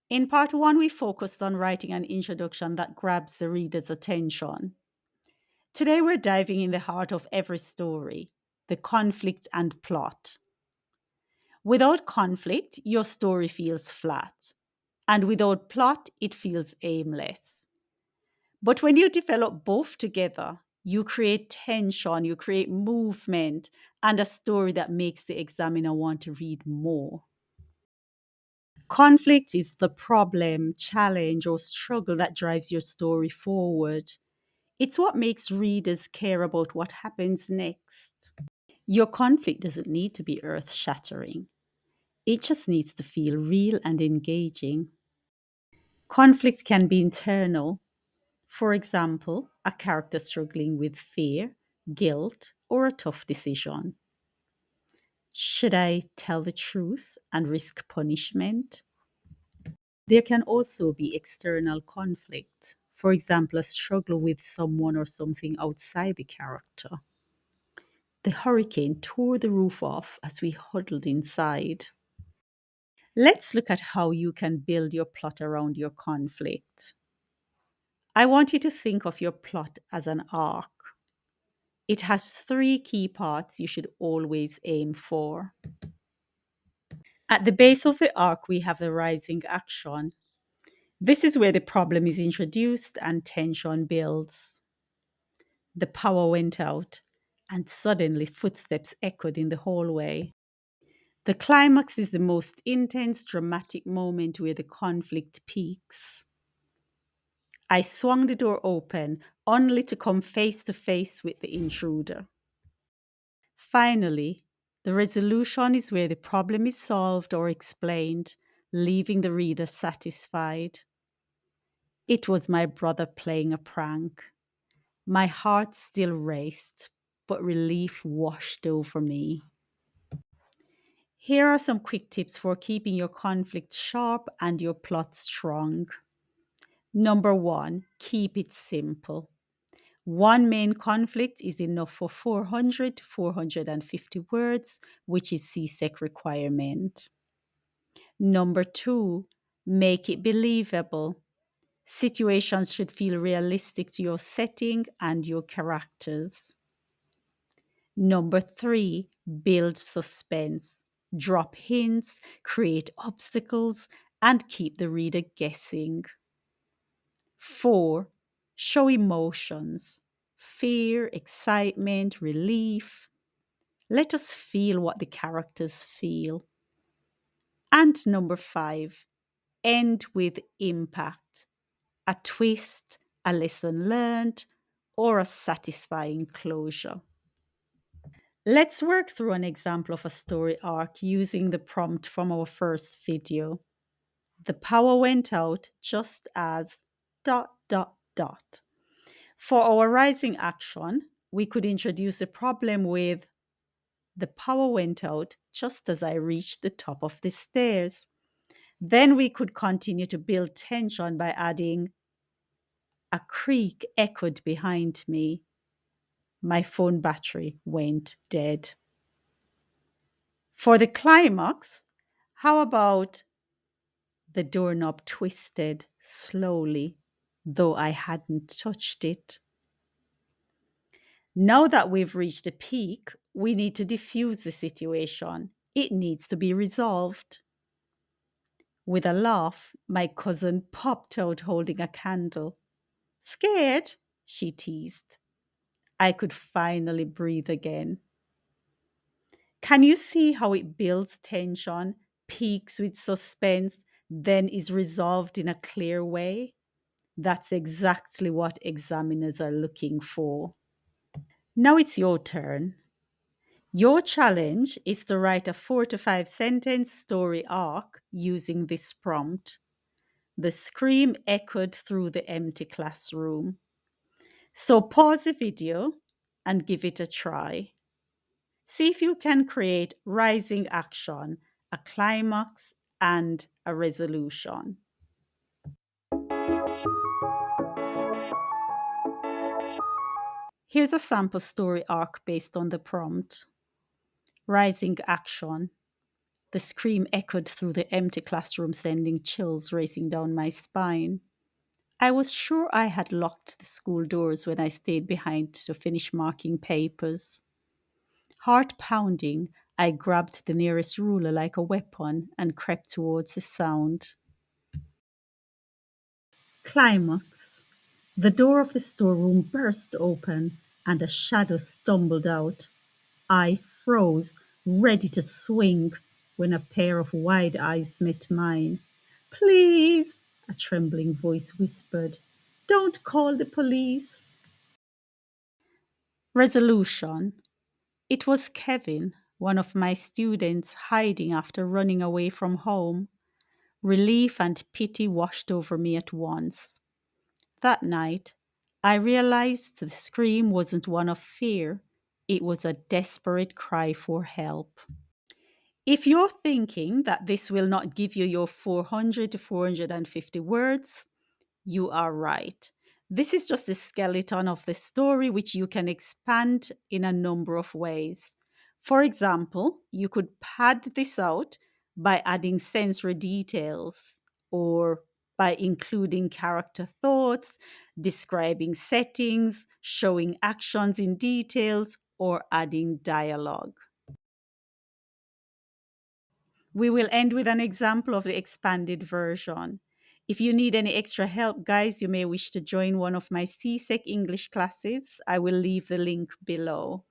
In part one, we focused on writing an introduction that grabs the reader's attention. Today, we're diving in the heart of every story, the conflict and plot. Without conflict, your story feels flat, and without plot, it feels aimless. But when you develop both together, you create tension, you create movement, and a story that makes the examiner want to read more. Conflict is the problem, challenge, or struggle that drives your story forward. It's what makes readers care about what happens next. Your conflict doesn't need to be earth shattering, it just needs to feel real and engaging. Conflict can be internal. For example, a character struggling with fear, guilt, or a tough decision. Should I tell the truth and risk punishment? There can also be external conflict. For example, a struggle with someone or something outside the character. The hurricane tore the roof off as we huddled inside. Let's look at how you can build your plot around your conflict. I want you to think of your plot as an arc. It has three key parts you should always aim for. At the base of the arc, we have the rising action. This is where the problem is introduced and tension builds. The power went out, and suddenly footsteps echoed in the hallway. The climax is the most intense, dramatic moment where the conflict peaks. I swung the door open, only to come face to face with the intruder. Finally, the resolution is where the problem is solved or explained, leaving the reader satisfied. It was my brother playing a prank. My heart still raced, but relief washed over me. Here are some quick tips for keeping your conflict sharp and your plot strong. Number one, keep it simple. One main conflict is enough for 400 to 450 words, which is CSEC requirement. Number two, make it believable. Situations should feel realistic to your setting and your characters. Number three, build suspense. Drop hints, create obstacles, and keep the reader guessing. Four, show emotions. Fear, excitement, relief. Let us feel what the characters feel. And number five, end with impact. A twist, a lesson learned, or a satisfying closure. Let's work through an example of a story arc using the prompt from our first video. The power went out just as dot dot dot. For our rising action, we could introduce the problem with the power went out just as I reached the top of the stairs. Then we could continue to build tension by adding a creak echoed behind me. My phone battery went dead. For the climax, how about the doorknob twisted slowly, though I hadn't touched it? Now that we've reached the peak, we need to diffuse the situation. It needs to be resolved. With a laugh, my cousin popped out holding a candle. Scared? She teased. I could finally breathe again. Can you see how it builds tension, peaks with suspense, then is resolved in a clear way? That's exactly what examiners are looking for. Now it's your turn. Your challenge is to write a 4 to 5 sentence story arc using this prompt. The scream echoed through the empty classroom. So pause the video and give it a try. See if you can create rising action, a climax, and a resolution. Here's a sample story arc based on the prompt. Rising action. The scream echoed through the empty classroom, sending chills racing down my spine. I was sure I had locked the school doors when I stayed behind to finish marking papers. Heart pounding, I grabbed the nearest ruler like a weapon and crept towards the sound. Climax. The door of the storeroom burst open and a shadow stumbled out. I froze, ready to swing, when a pair of wide eyes met mine. Please, a trembling voice whispered, don't call the police. Resolution. It was Kevin, one of my students, hiding after running away from home. Relief and pity washed over me at once. That night, I realized the scream wasn't one of fear, it was a desperate cry for help. If you're thinking that this will not give you your 400 to 450 words, you are right. This is just a skeleton of the story, which you can expand in a number of ways. For example, you could pad this out by adding sensory details or by including character thoughts, describing settings, showing actions in details, or adding dialogue. We will end with an example of the expanded version. If you need any extra help, guys, you may wish to join one of my CSEC English classes. I will leave the link below.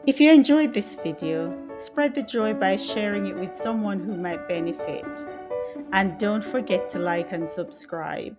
If you enjoyed this video, spread the joy by sharing it with someone who might benefit. And don't forget to like and subscribe.